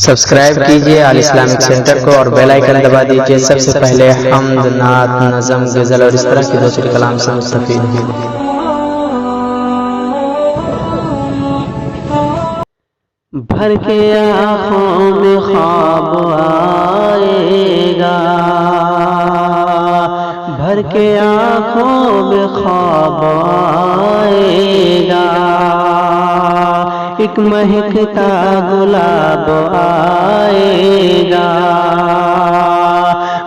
Subscribe کیجئے آل Islamic centre کو اور بیل آئیکن دبا دیجئے سب سے پہلے حمد، نعت، نظم، غزل اور اس طرح کے دوسرے کلام سے مستفید ہیں۔ بھر کے آنکھوں میں خواب آئے گا، بھر کے آنکھوں میں خواب آئے گا، ایک مہکتا گلاب آئے گا،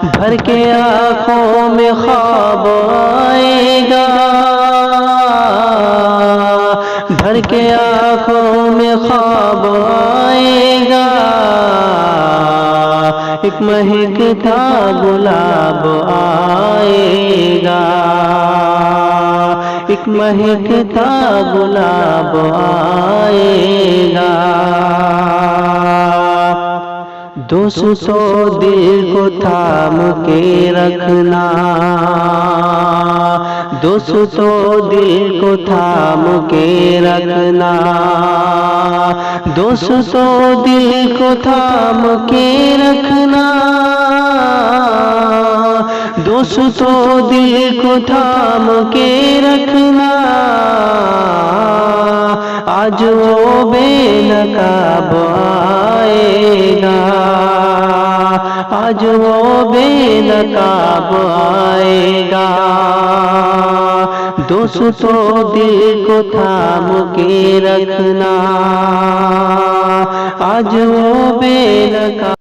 بھر کے آنکھوں میں خواب آئے گا، بھر کے آنکھوں میں خواب آئے گا، ایک مہکتا گلاب آئے گا، ایک مہکتا گلاب آئے گا۔ دوستو دل کو تھام کے رکھنا، دوستو دل کو تھام کے رکھنا، دوستو دل کو تھام کے رکھنا، دوستو دل کو تھام کے رکھنا، آج وہ بے نقاب آئے گا، آج وہ بے نقاب آئے گا، دوستو دل کو تھام کے رکھنا، آج وہ بے نقاب۔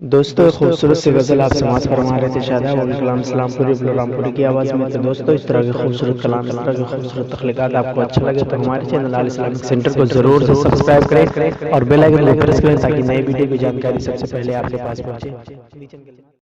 دوستو ایک خوبصورت سی غزل آپ سماعت فرما رہے تھے شاداب عبدالکلام سلام پوری بلورام پوری کی آواز میں۔ تو دوستو اس طرح کے خوبصورت کلام، اس طرح کے خوبصورت تخلیقات آپ کو اچھا لگے تو ہمارے چینل آل اسلامک سینٹر کو ضرور سے سبسکرائب کریں اور بیل آئیکن کو پریس کریں تاکہ نئی ویڈیو کی جانکاری سب سے پہلے آپ کے پاس پہنچے۔